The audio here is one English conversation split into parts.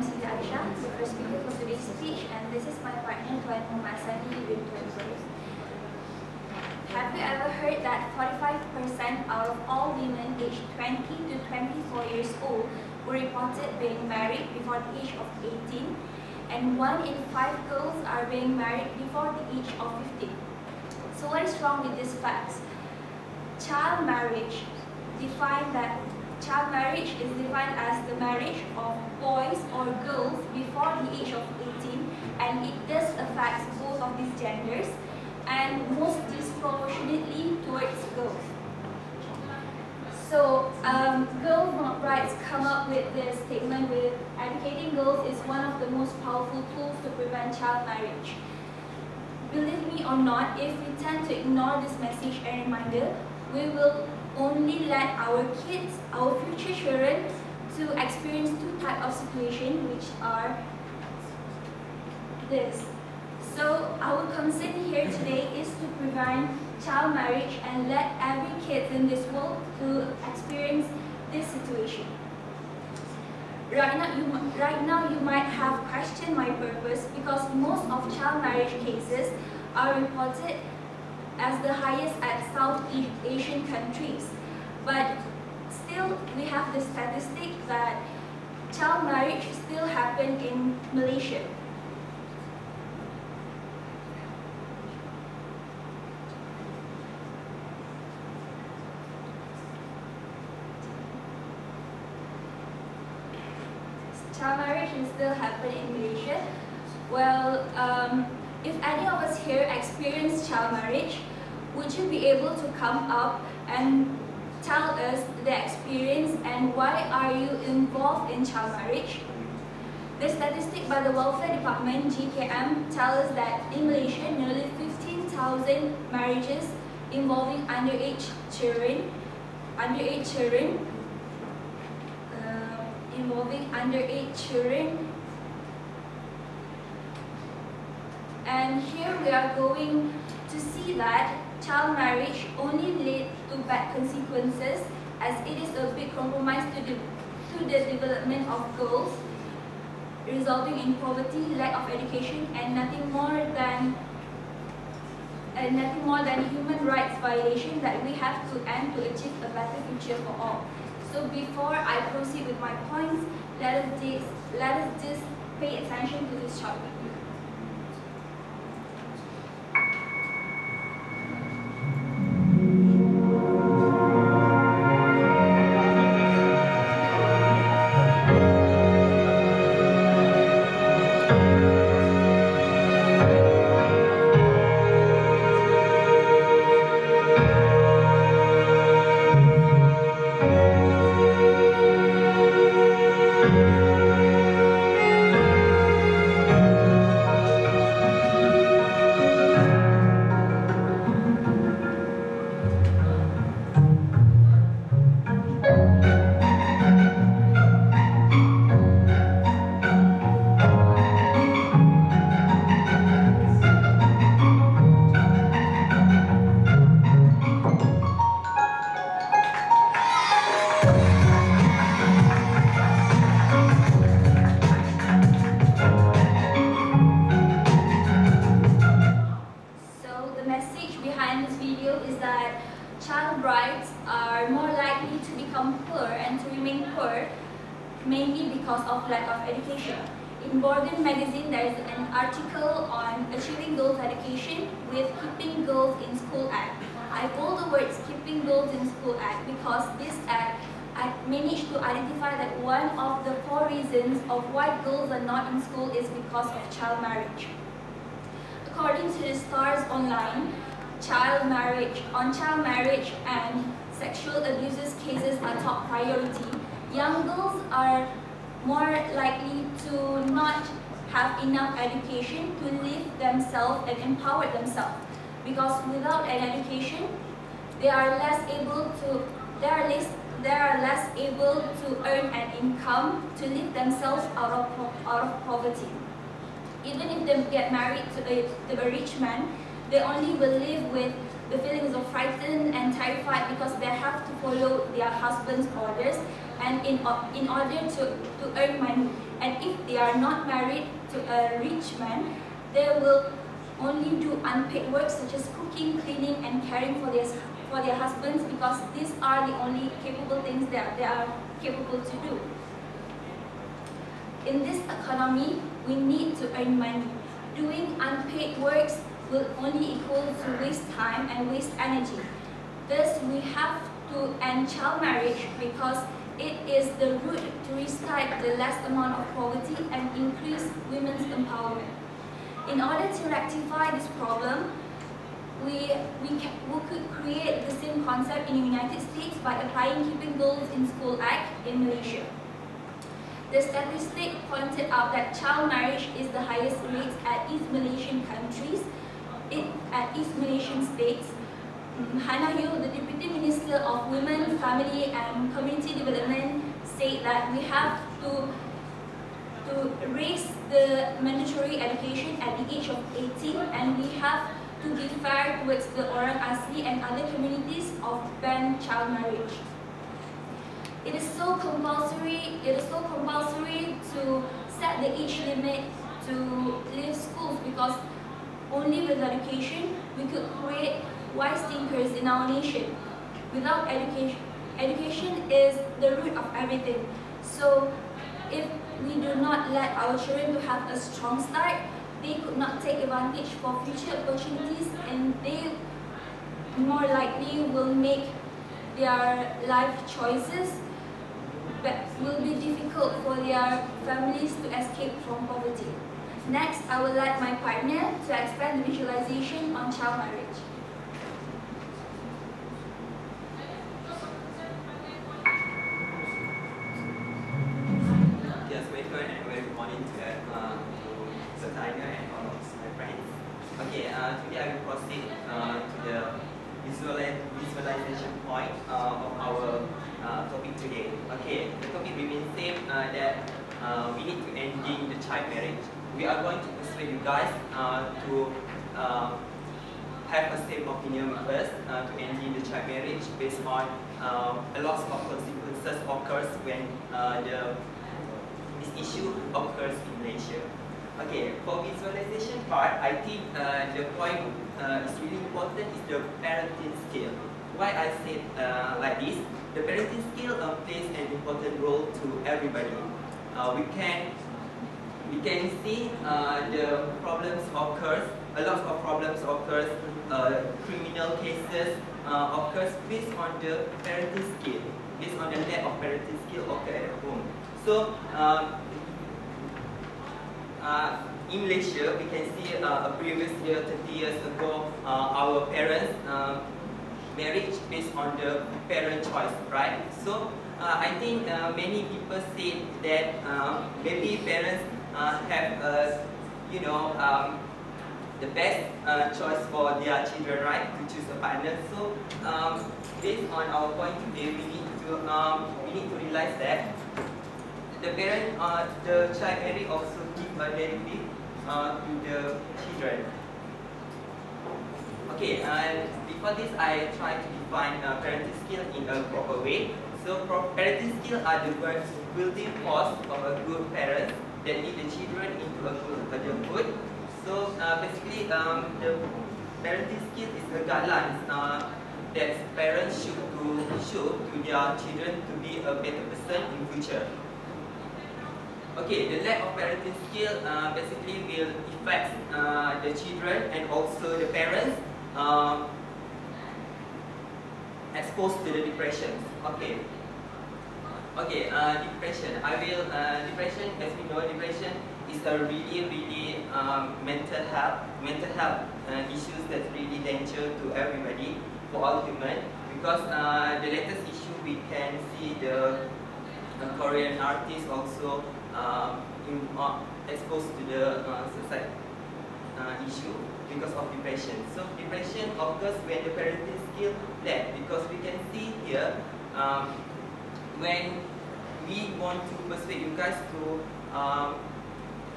am Aisyah, the first speaker for today's speech, and this is my partner, Asani. Have you ever heard that 45% of all women aged 20 to 24 years old were reported being married before the age of 18, and 1 in 5 girls are being married before the age of 15? So what is wrong with these facts? Child marriage is defined as the marriage of boys or girls before the age of 18, and it does affect both of these genders, and most disproportionately towards girls. So, girls' rights come up with this statement with educating girls is one of the most powerful tools to prevent child marriage. Believe me or not, if we tend to ignore this message and reminder, we will only let our kids, our future children, to experience two types of situation, which are this. So our concern here today is to prevent child marriage and let every kid in this world to experience this situation. Right now you might have questioned my purpose, because most of child marriage cases are reported as the highest at Southeast Asian countries. But still, we have the statistic that child marriage still happen in Malaysia. Child marriage can still happen in Malaysia. Well, if any of us here experience child marriage, would you be able to come up and tell us the experience and why are you involved in child marriage? The statistic by the Welfare Department, GKM, tell us that in Malaysia, nearly 15,000 marriages involving underage children, and here we are going to see that child marriage only leads to bad consequences, as it is a big compromise to the development of girls, resulting in poverty, lack of education, and nothing more than human rights violation that we have to end to achieve a better future for all. So before I proceed with my points, let us just pay attention to this short video. Child brides are more likely to become poor and to remain poor, mainly because of lack of education. In Borgen magazine, there is an article on achieving girls' education with Keeping Girls in School Act. I bold the words Keeping Girls in School Act because this act managed to identify that one of the 4 reasons of why girls are not in school is because of child marriage. According to the Stars Online, child marriage and sexual abuses cases are top priority. Young girls are more likely to not have enough education to live themselves and empower themselves, because without an education, they are less able to earn an income to live themselves out of poverty. Even if they get married to a rich man, they only will live with the feelings of frightened and terrified because they have to follow their husband's orders, and in order to earn money. And if they are not married to a rich man, they will only do unpaid work such as cooking, cleaning, and caring for their husbands, because these are the only capable things that they are capable to do. In this economy, we need to earn money. Doing unpaid works will only equal to waste time and waste energy. Thus, we have to end child marriage because it is the route to restart the last amount of poverty and increase women's empowerment. In order to rectify this problem, we could create the same concept in the United States by applying Keeping Girls in School Act in Malaysia. The statistic pointed out that child marriage is the highest rate at East Malaysian countries, at East Malaysian states. Hannah Hill, the Deputy Minister of Women, Family and Community Development, said that we have to raise the mandatory education at the age of 18, and we have to be fair towards the Orang Asli and other communities of banned child marriage. It is so compulsory to set the age limit to leave schools, because only with education we could create wise thinkers in our nation. Without education, education is the root of everything. So if we do not let our children to have a strong start, they could not take advantage for future opportunities, and they more likely will make their life choices that will be difficult for their families to escape from poverty. Next, I would like my partner to explain the visualization on child marriage. Yes, very good morning to Satania and all of my friends. Okay, today I will proceed to the visualization point of our topic today. Okay, the topic remains same, that we need to ending the child marriage. We are going to persuade you guys to have a same opinion with us to ending the child marriage based on a lot of consequences occurs when this issue occurs in Malaysia. Okay, for visualization part, I think the point is really important is the parenting skill. Why I said like this? The parenting skill plays an important role to everybody. We can see the problems occurs. A lot of problems occurs. Criminal cases occurs based on the parenting skill, based on the lack of parenting skill occur at home. So in Malaysia, we can see a previous year, 30 years ago, our parents marriage based on the parent choice, right? So I think many people say that maybe parents have the best choice for their children, right, to choose a partner. So based on our point today, we need to realize that the child marriage also give a directive to the children. Okay, and before this, I try to define parenting skill in a proper way. So, parenting skill are the building force of a good parent that lead the children into a good adulthood. So, basically, the parenting skill is the guidelines that parents should show to their children to be a better person in future. Okay, the lack of parenting skill basically will affect the children and also the parents exposed to the depression. Okay, depression. Depression, as we know, depression is a really mental health issues that's really danger to everybody, for all human. Because the latest issue we can see the Korean artists also exposed to the suicide issue because of depression. So depression occurs when the parenting skill lack, because we can see here when we want to persuade you guys to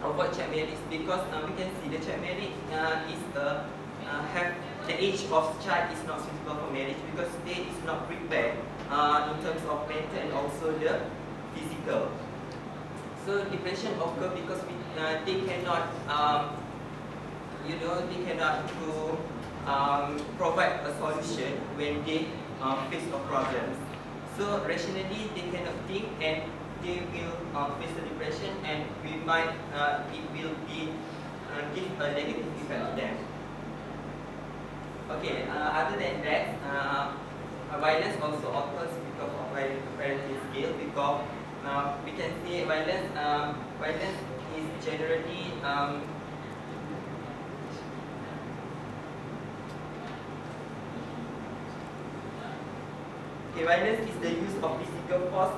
avoid child marriage, because we can see the child marriage is a have the age of child is not suitable for marriage because they is not prepared in terms of mental and also the physical. So depression occur because they cannot, they cannot to provide a solution when they face a problem. So rationally they cannot think and they will face the depression and we might it will be give a negative effect to them. Okay, other than that, violence also occurs because of parenting skill because we can see violence is generally violence is the use of physical force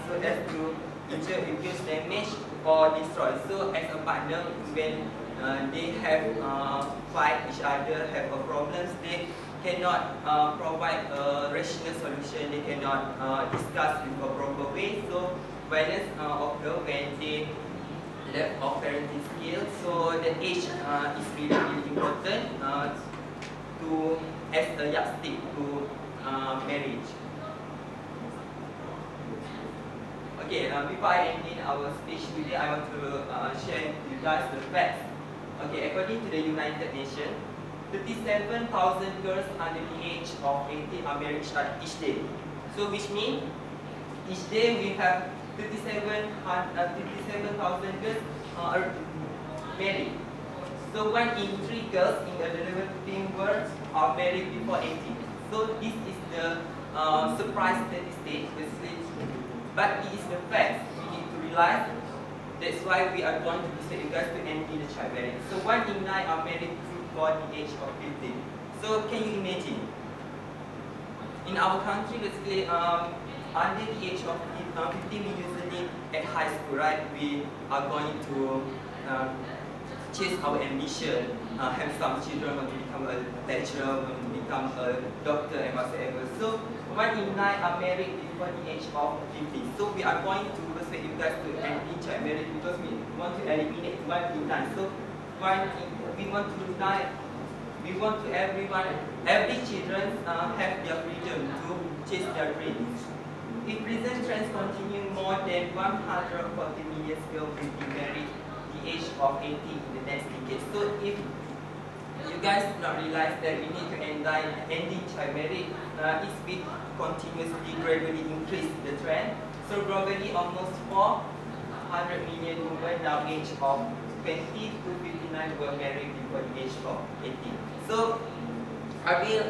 so as to injure, abuse, damage, or destroy. So as a partner, when they have fight each other, have a problems, they cannot provide a rational solution. They cannot discuss in a proper way. So violence occur when they lack of parenting skills. So the age is really, really important to as a yardstick to marriage. Okay, before I end in our speech today, I want to share with you guys the facts. Okay, according to the United Nations, 37,000 girls under the age of 18 are married each day. So which means each day we have 37,000 girls are married. So 1 in 3 girls in the developing world are married before 18. So this is the surprise statistic, but it is the fact. We need to realize. That's why we are going to persuade you guys to end the child marriage. So 1 in 9 are married before the age of 15. So can you imagine? In our country, basically, under the age of 15, we usually at high school, right? We are going to chase our ambition, have some children want to become a lecturer, want to become a doctor and whatsoever. So 1 in 9 are married before the age of 50. So we are going to persuade you guys to end child marriage because we want to eliminate 1 in 9. So we want to every children have their freedom to chase their dreams. If present trends continue, more than 140 million girls will be married the age of 18 in the next decade. So if you guys do not realize that we need to end child marriage, it's been continuously, gradually increase the trend. So globally, almost 400 million women now age of 20 to 59 were married before the age of 18. So I will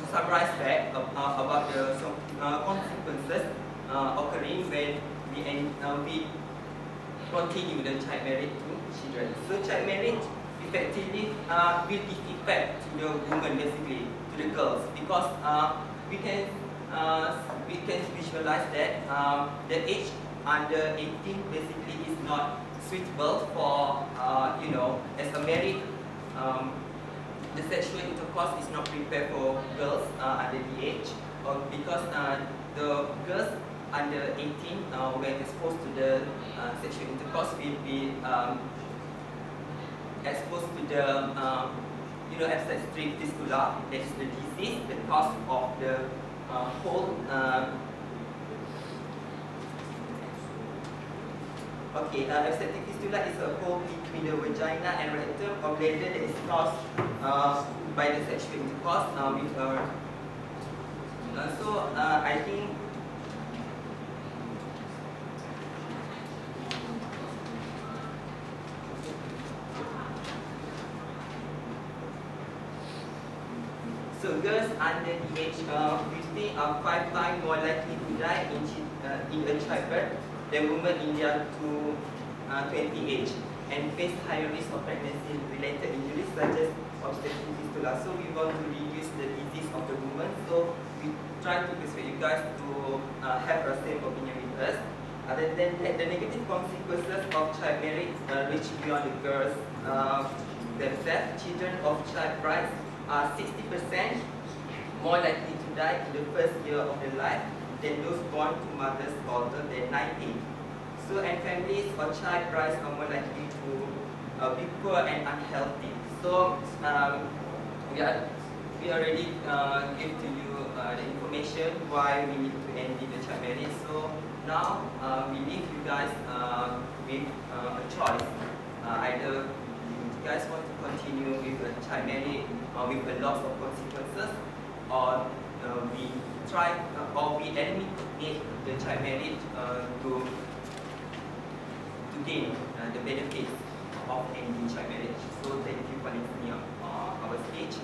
summarize back about the consequences occurring when we continue the child marriage to children. So child marriage effectively will give effect to the women, basically to the girls, because we can visualize that the age under 18 basically is not suitable for as a married. The sexual intercourse is not prepared for girls under the age, because the girls under 18 when exposed to the sexual intercourse will be exposed to the obstetric fistula. That is the disease, the cause of the whole. Obstetric fistula is a hole between the vagina and rectum or bladder that is caused by the sexual intercourse with her. I think girls under the age of 15 are 5 times more likely to die in a childbirth than women in their 20 age and face higher risk of pregnancy-related injuries such as obstetric fistula. So we want to reduce the disease of the woman. So we try to persuade you guys to have the same opinion with us. Other than that, the negative consequences of child marriage reach beyond the girls themselves. Children of child brides are 60% more likely to die in the first year of their life than those born to mothers older than 19. So, and families or child brides are more likely to be poor and unhealthy. So, we already give to you the information why we need to end the child marriage. So now we leave you guys with a choice. Either you guys want to continue with a child marriage with a loss of consequences, or we try or we eliminate the child marriage to gain the benefits of ending child marriage. So thank you for listening our speech.